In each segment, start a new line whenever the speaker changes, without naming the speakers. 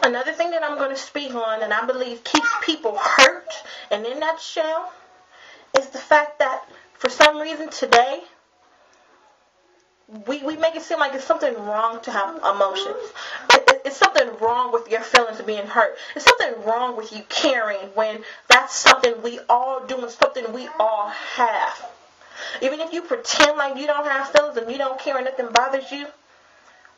Another thing that I'm going to speak on and I believe keeps people hurt and in that shell is the fact that for some reason today we make it seem like it's something wrong to have emotions. It's something wrong with your feelings being hurt. It's something wrong with you caring when that's something we all do and something we all have. Even if you pretend like you don't have feelings and you don't care and nothing bothers you,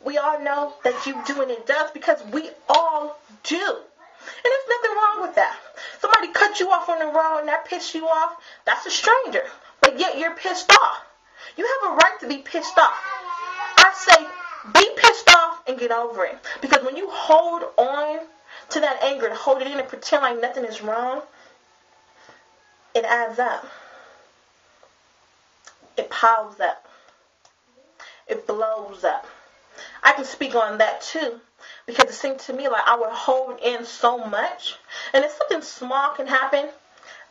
we all know that you do and it does because we all do. And there's nothing wrong with that. Somebody cut you off on the road and that pissed you off, that's a stranger. But yet you're pissed off. You have a right to be pissed off. I say be pissed off and get over it. Because when you hold on to that anger and hold it in and pretend like nothing is wrong, it adds up. It piles up. It blows up. I can speak on that too, because it seemed to me like I would hold in so much, and if something small can happen,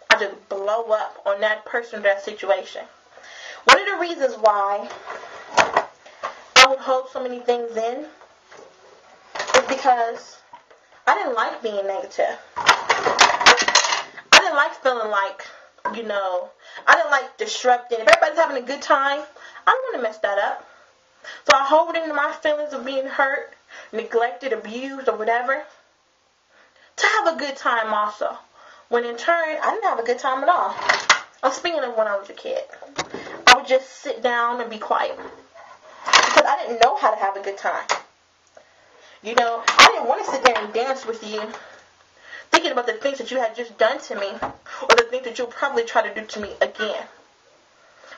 I just blow up on that person or that situation. One of the reasons why I would hold so many things in is because I didn't like being negative. I didn't like feeling like, I didn't like disrupting. If everybody's having a good time, I don't want to mess that up. So I hold into my feelings of being hurt, neglected, abused, or whatever, to have a good time also. When in turn, I didn't have a good time at all. I'm speaking of when I was a kid. I would just sit down and be quiet. Because I didn't know how to have a good time. I didn't want to sit there and dance with you, thinking about the things that you had just done to me, or the things that you'll probably try to do to me again.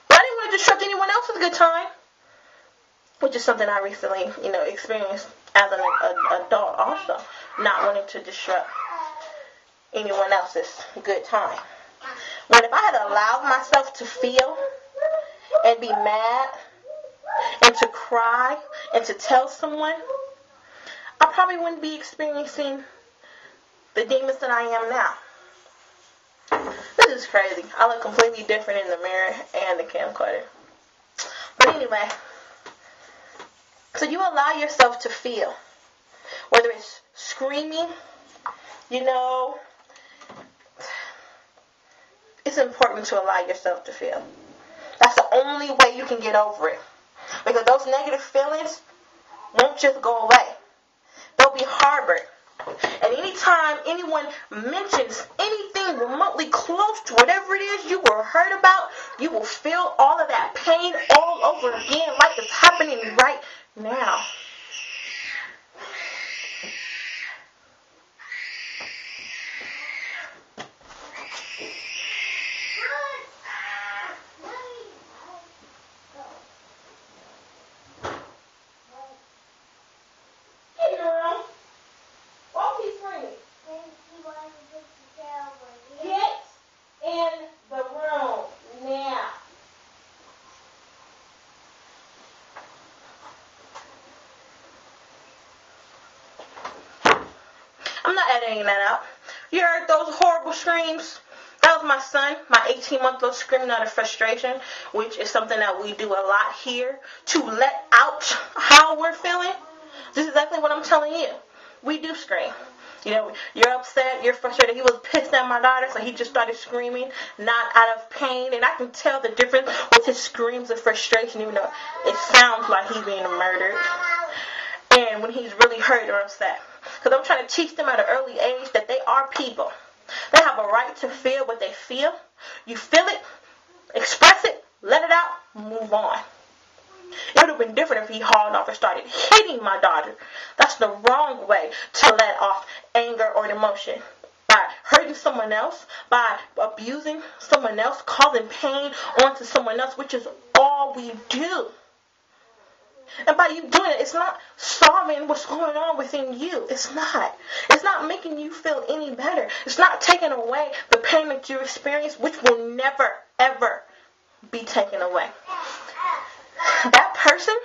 But I didn't want to disrupt anyone else's good time. Which is something I recently, experienced as an adult also. Not wanting to disrupt anyone else's good time. But if I had allowed myself to feel and be mad and to cry and to tell someone, I probably wouldn't be experiencing the demons that I am now. This is crazy. I look completely different in the mirror and the camcorder. But anyway, so you allow yourself to feel, whether it's screaming, it's important to allow yourself to feel. That's the only way you can get over it. Because those negative feelings won't just go away. They'll be harbored. And anytime anyone mentions anything remotely close to whatever it is you were hurt about, you will feel all of that pain all over again like it's happening right now. Hey girl, why are you screaming? Get in the room now. I'm not editing that out. You heard those horrible screams? That was my son, my 18-month-old screaming out of frustration, which is something that we do a lot here to let out how we're feeling. This is exactly what I'm telling you. We do scream. You're upset, you're frustrated. He was pissed at my daughter, so he just started screaming, not out of pain. And I can tell the difference with his screams of frustration, even though it sounds like he's being murdered. And when he's really hurt or upset. Because I'm trying to teach them at an early age that they are people. They have a right to feel what they feel. You feel it, express it, let it out, move on. It would have been different if he hauled off and started hitting my daughter. That's the wrong way to let off anger or emotion. By hurting someone else, by abusing someone else, causing pain onto someone else, which is all we do. And by you doing it, it's not solving what's going on within you. It's not. It's not making you feel any better. It's not taking away the pain that you experience, which will never, ever be taken away. That person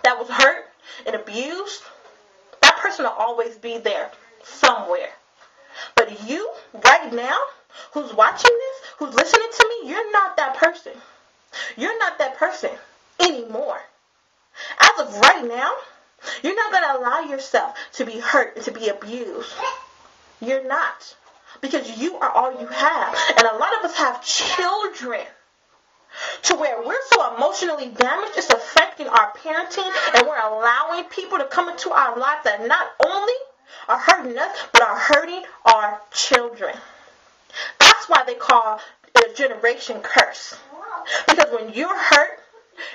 that was hurt and abused, that person will always be there somewhere. But you, right now, who's watching this, who's listening to me, you're not that person. You're not that person anymore. As of right now, You're not going to allow yourself to be hurt and to be abused. You're not. Because you are all you have. And a lot of us have children to where we're so emotionally damaged, it's affecting our parenting, and we're allowing people to come into our life that not only are hurting us, but are hurting our children. That's why they call it a generation curse. Because when you're hurt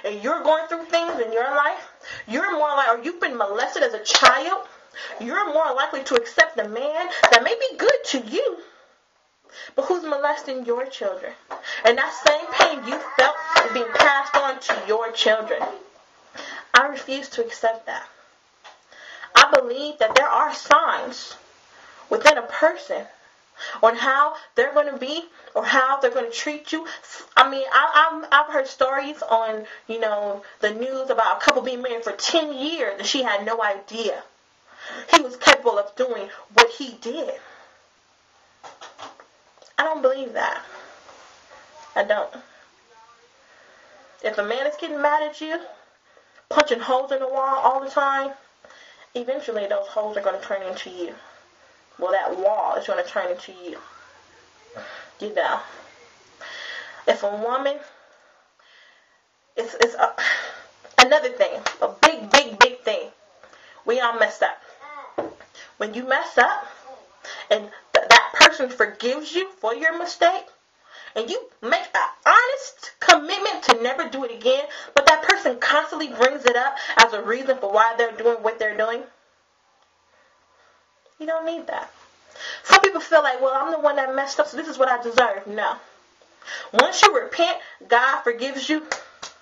and you're going through things in your life, you're more like, or you've been molested as a child, you're more likely to accept a man that may be good to you, but who's molesting your children. And that same pain you felt is being passed on to your children. I refuse to accept that. I believe that there are signs within a person on how they're going to be or how they're going to treat you. I mean, I've heard stories on, the news about a couple being married for 10 years and she had no idea he was capable of doing what he did. I don't believe that. I don't. If a man is getting mad at you, punching holes in the wall all the time, eventually those holes are going to turn into you. Well, that wall is going to turn into you. If a woman, it's another thing, a big thing. We all messed up. When you mess up and that person forgives you for your mistake, and you make an honest commitment to never do it again, but that person constantly brings it up as a reason for why they're doing what they're doing, you don't need that. Some people feel like, well, I'm the one that messed up, so this is what I deserve. No. Once you repent, God forgives you,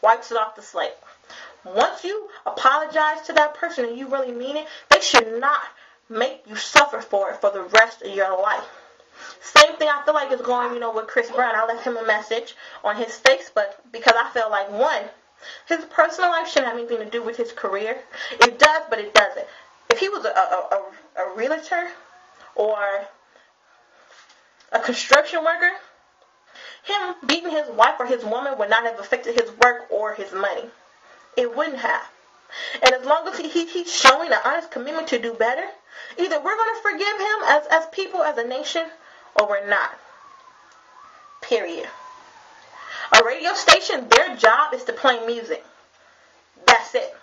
wipes it off the slate. Once you apologize to that person and you really mean it, they should not make you suffer for it for the rest of your life. Same thing I feel like is going, with Chris Brown. I left him a message on his Facebook because I feel like, one, his personal life shouldn't have anything to do with his career. It does, but it doesn't. If he was a realtor or a construction worker, him beating his wife or his woman would not have affected his work or his money. It wouldn't have. And as long as he's showing an honest commitment to do better, either we're going to forgive him as people, as a nation, or we're not. Period. A radio station, their job is to play music. That's it.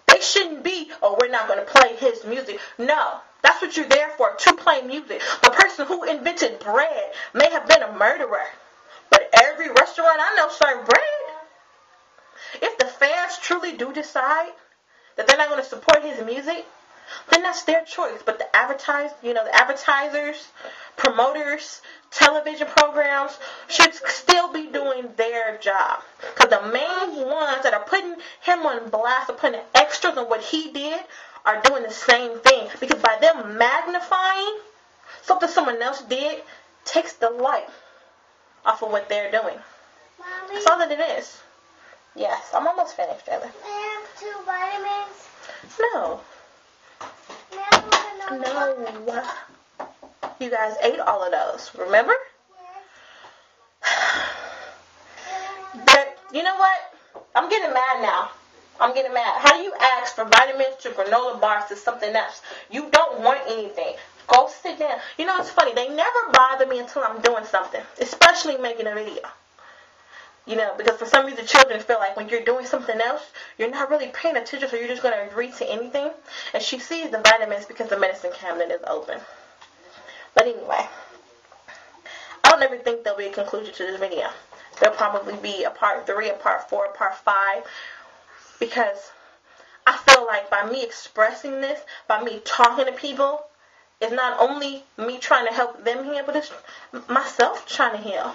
They shouldn't be, we're not going to play his music. No. That's what you're there for, to play music. The person who invented bread may have been a murderer, but every restaurant I know serves bread. If the fans truly do decide that they're not going to support his music, then that's their choice. But the advertisers, promoters, television programs should still be doing their job. Because the main ones that are putting him on blast or putting extras on what he did are doing the same thing. Because by them magnifying something someone else did, takes the light off of what they're doing.
Mommy,
that's all that it is. Yes, I'm almost finished, Taylor.
May I have 2 vitamins?
No.
May I have another
No. You guys ate all of those, remember?
Yes.
But you know what? I'm getting mad now. I'm getting mad. How do you ask for vitamins to granola bars to something else? You don't want anything. Go sit down. It's funny. They never bother me until I'm doing something, especially making a video. Because for some reason children feel like when you're doing something else, you're not really paying attention, so you're just going to agree to anything. And she sees the vitamins because the medicine cabinet is open. But anyway, I don't ever think there'll be a conclusion to this video. There'll probably be a part 3, a part 4, a part 5. Because I feel like by me expressing this, by me talking to people, it's not only me trying to help them heal, but it's myself trying to heal.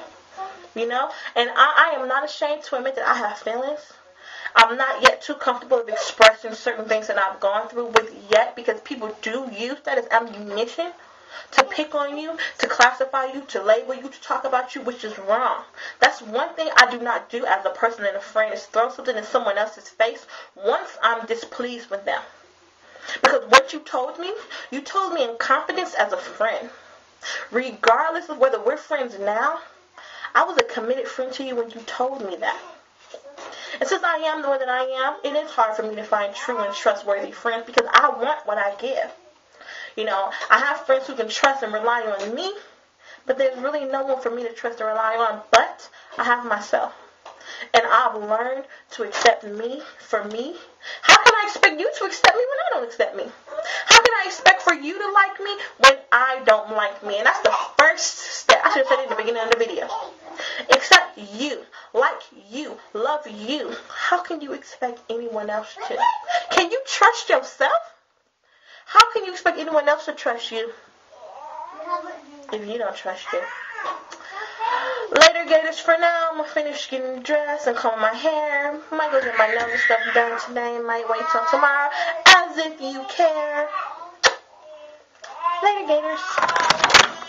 And I am not ashamed to admit that I have feelings. I'm not yet too comfortable of expressing certain things that I've gone through with yet, because people do use that as ammunition to pick on you, to classify you, to label you, to talk about you, which is wrong. That's one thing I do not do as a person and a friend, is throw something in someone else's face once I'm displeased with them. Because what you told me in confidence as a friend. Regardless of whether we're friends now, I was a committed friend to you when you told me that. And since I am the way that I am, it is hard for me to find true and trustworthy friends because I want what I give. You know, I have friends who can trust and rely on me, but there's really no one for me to trust and rely on, but I have myself. And I've learned to accept me for me. How can I expect you to accept me when I don't accept me? How can I expect for you to like me when I don't like me? And that's the first step. I should have said it in the beginning of the video. Accept you, like you, love you. How can you expect anyone else to? Can you trust yourself? How can you expect anyone else to trust you if you don't trust you? Later, Gators, for now, I'm going to finish getting dressed and comb my hair. Might go get my nails and stuff done today. Might wait till tomorrow. As if you care. Later, Gators.